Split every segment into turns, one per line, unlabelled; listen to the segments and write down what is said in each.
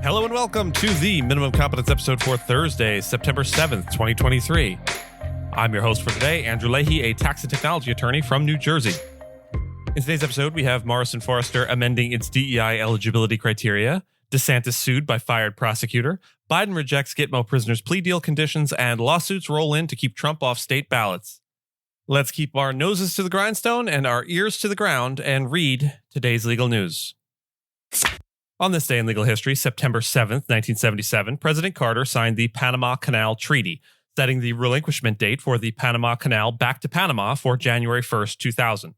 Hello and welcome to the Minimum Competence episode for Thursday, September 7th, 2023. I'm your host for today, Andrew Leahy, a tax and technology attorney from New Jersey. In today's episode, we have Morrison Foerster amending its DEI eligibility criteria, DeSantis sued by fired prosecutor, Biden rejects Gitmo prisoners' plea deal conditions, and lawsuits roll in to keep Trump off state ballots. Let's keep our noses to the grindstone and our ears to the ground and read today's legal news. On this day in legal history, September 7th, 1977, President Carter signed the Panama Canal Treaty, setting the relinquishment date for the Panama Canal back to Panama for January 1st, 2000.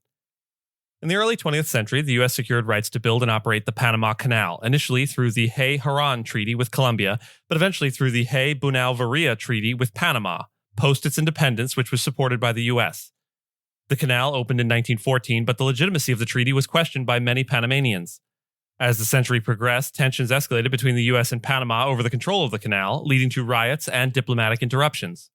In the early 20th century, the U.S. secured rights to build and operate the Panama Canal, initially through the Hay-Herrán Treaty with Colombia, but eventually through the Hay-Bunau-Varilla Treaty with Panama, post its independence, which was supported by the U.S. The canal opened in 1914, but the legitimacy of the treaty was questioned by many Panamanians. As the century progressed, tensions escalated between the U.S. and Panama over the control of the canal, leading to riots and diplomatic interruptions.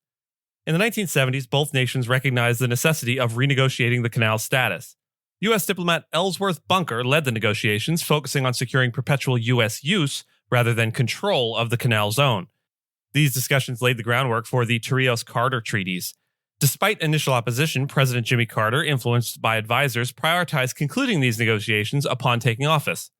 In the 1970s, both nations recognized the necessity of renegotiating the canal's status. U.S. diplomat Ellsworth Bunker led the negotiations, focusing on securing perpetual U.S. use rather than control of the Canal Zone. These discussions laid the groundwork for the Torrijos-Carter Treaties. Despite initial opposition, President Jimmy Carter, influenced by advisors, prioritized concluding these negotiations upon taking office.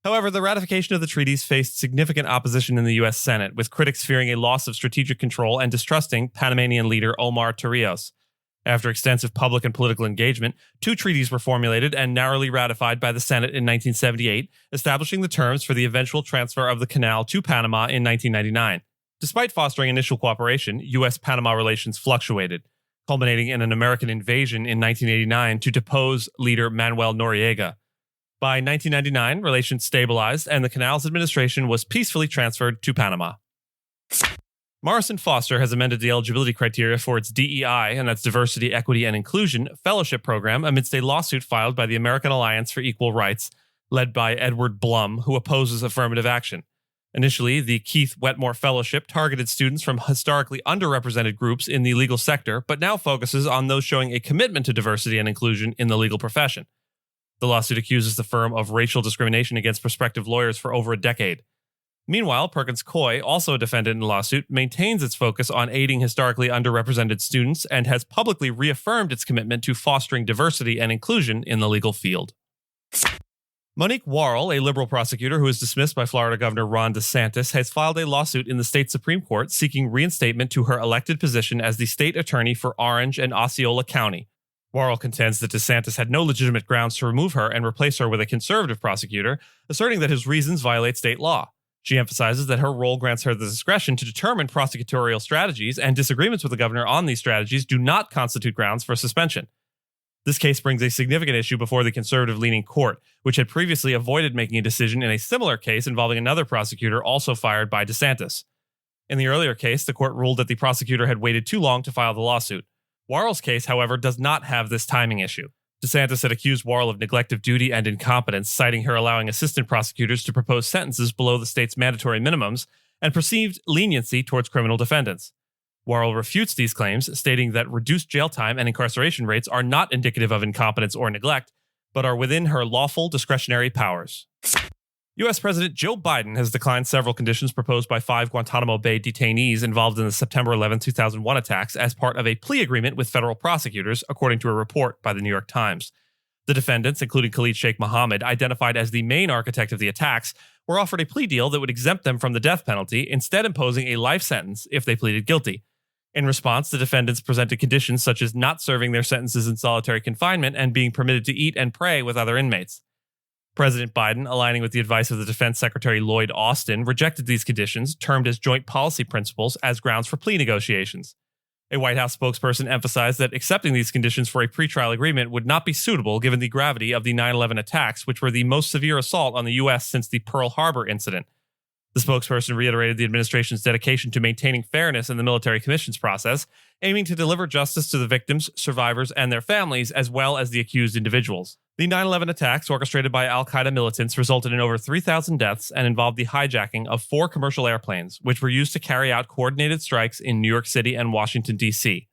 However, the ratification of the treaties faced significant opposition in the U.S. Senate, with critics fearing a loss of strategic control and distrusting Panamanian leader Omar Torrijos. After extensive public and political engagement, two treaties were formulated and narrowly ratified by the Senate in 1978, establishing the terms for the eventual transfer of the canal to Panama in 1999. Despite fostering initial cooperation, U.S.-Panama relations fluctuated, culminating in an American invasion in 1989 to depose leader Manuel Noriega. By 1999, relations stabilized, and the canal's administration was peacefully transferred to Panama. Morrison Foerster has amended the eligibility criteria for its DEI, and that's Diversity, Equity, and Inclusion, fellowship program amidst a lawsuit filed by the American Alliance for Equal Rights, led by Edward Blum, who opposes affirmative action. Initially, the Keith Wetmore Fellowship targeted students from historically underrepresented groups in the legal sector, but now focuses on those showing a commitment to diversity and inclusion in the legal profession. The lawsuit accuses the firm of racial discrimination against prospective lawyers for over a decade. Meanwhile, Perkins Coie, also a defendant in the lawsuit, maintains its focus on aiding historically underrepresented students and has publicly reaffirmed its commitment to fostering diversity and inclusion in the legal field. Monique Worrell, a liberal prosecutor who was dismissed by Florida Governor Ron DeSantis, has filed a lawsuit in the state Supreme Court seeking reinstatement to her elected position as the state attorney for Orange and Osceola County. Worrell contends that DeSantis had no legitimate grounds to remove her and replace her with a conservative prosecutor, asserting that his reasons violate state law. She emphasizes that her role grants her the discretion to determine prosecutorial strategies, and disagreements with the governor on these strategies do not constitute grounds for suspension. This case brings a significant issue before the conservative-leaning court, which had previously avoided making a decision in a similar case involving another prosecutor also fired by DeSantis. In the earlier case, the court ruled that the prosecutor had waited too long to file the lawsuit. Worrell's case, however, does not have this timing issue. DeSantis had accused Worrell of neglect of duty and incompetence, citing her allowing assistant prosecutors to propose sentences below the state's mandatory minimums and perceived leniency towards criminal defendants. Worrell refutes these claims, stating that reduced jail time and incarceration rates are not indicative of incompetence or neglect, but are within her lawful discretionary powers. U.S. President Joe Biden has declined several conditions proposed by 5 Guantanamo Bay detainees involved in the September 11, 2001 attacks as part of a plea agreement with federal prosecutors, according to a report by the New York Times. The defendants, including Khalid Sheikh Mohammed, identified as the main architect of the attacks, were offered a plea deal that would exempt them from the death penalty, instead imposing a life sentence if they pleaded guilty. In response, the defendants presented conditions such as not serving their sentences in solitary confinement and being permitted to eat and pray with other inmates. President Biden, aligning with the advice of the Defense Secretary Lloyd Austin, rejected these conditions, termed as joint policy principles, as grounds for plea negotiations. A White House spokesperson emphasized that accepting these conditions for a pretrial agreement would not be suitable given the gravity of the 9/11 attacks, which were the most severe assault on the U.S. since the Pearl Harbor incident. The spokesperson reiterated the administration's dedication to maintaining fairness in the military commissions process, aiming to deliver justice to the victims, survivors, and their families, as well as the accused individuals. The 9/11 attacks, orchestrated by al-Qaeda militants, resulted in over 3,000 deaths and involved the hijacking of 4 commercial airplanes, which were used to carry out coordinated strikes in New York City and Washington, D.C.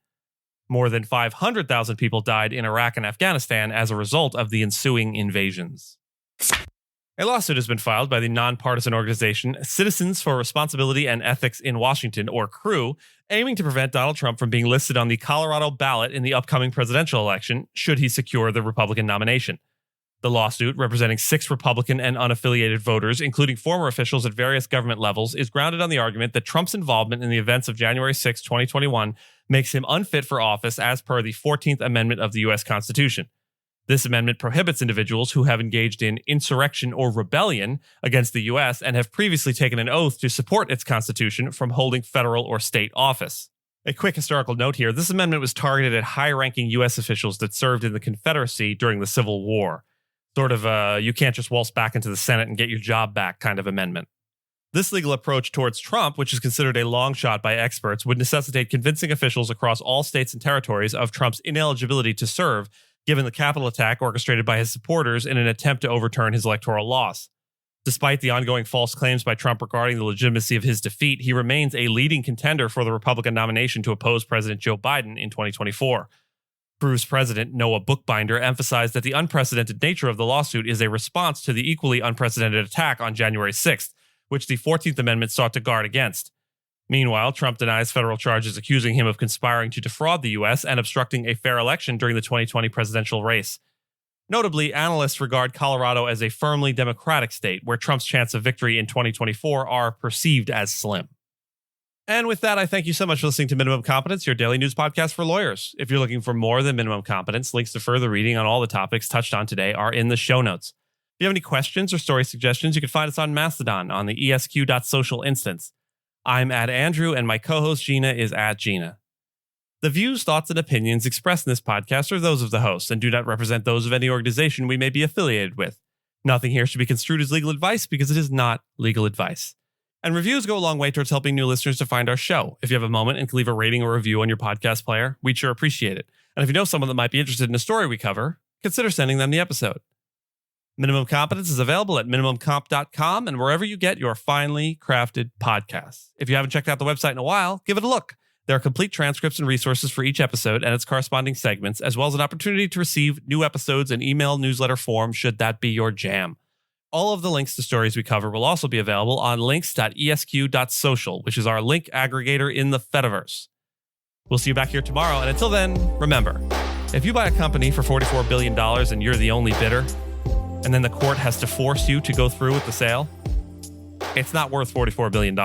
More than 500,000 people died in Iraq and Afghanistan as a result of the ensuing invasions. A lawsuit has been filed by the nonpartisan organization Citizens for Responsibility and Ethics in Washington, or CREW, aiming to prevent Donald Trump from being listed on the Colorado ballot in the upcoming presidential election should he secure the Republican nomination. The lawsuit, representing 6 Republican and unaffiliated voters, including former officials at various government levels, is grounded on the argument that Trump's involvement in the events of January 6, 2021 makes him unfit for office as per the 14th Amendment of the U.S. Constitution. This amendment prohibits individuals who have engaged in insurrection or rebellion against the U.S. and have previously taken an oath to support its constitution from holding federal or state office. A quick historical note here, this amendment was targeted at high-ranking U.S. officials that served in the Confederacy during the Civil War. Sort of you can't just waltz back into the Senate and get your job back kind of amendment. This legal approach towards Trump, which is considered a long shot by experts, would necessitate convincing officials across all states and territories of Trump's ineligibility to serve, given the Capitol attack orchestrated by his supporters in an attempt to overturn his electoral loss. Despite the ongoing false claims by Trump regarding the legitimacy of his defeat, he remains a leading contender for the Republican nomination to oppose President Joe Biden in 2024. CREW's president, Noah Bookbinder, emphasized that the unprecedented nature of the lawsuit is a response to the equally unprecedented attack on January 6th, which the 14th Amendment sought to guard against. Meanwhile, Trump denies federal charges accusing him of conspiring to defraud the U.S. and obstructing a fair election during the 2020 presidential race. Notably, analysts regard Colorado as a firmly Democratic state, where Trump's chance of victory in 2024 are perceived as slim. And with that, I thank you so much for listening to Minimum Competence, your daily news podcast for lawyers. If you're looking for more than minimum competence, links to further reading on all the topics touched on today are in the show notes. If you have any questions or story suggestions, you can find us on Mastodon on the esq.social instance. I'm at Andrew, and my co-host Gina is at Gina. The views, thoughts, and opinions expressed in this podcast are those of the host and do not represent those of any organization we may be affiliated with. Nothing here should be construed as legal advice because it is not legal advice. And reviews go a long way towards helping new listeners to find our show. If you have a moment and can leave a rating or review on your podcast player, we'd sure appreciate it. And if you know someone that might be interested in a story we cover, consider sending them the episode. Minimum Competence is available at minimumcomp.com and wherever you get your finely crafted podcasts. If you haven't checked out the website in a while, give it a look. There are complete transcripts and resources for each episode and its corresponding segments, as well as an opportunity to receive new episodes in email newsletter form should that be your jam. All of the links to stories we cover will also be available on links.esq.social, which is our link aggregator in the Fediverse. We'll see you back here tomorrow, and until then, remember, if you buy a company for $44 billion and you're the only bidder, and then the court has to force you to go through with the sale, it's not worth $44 billion.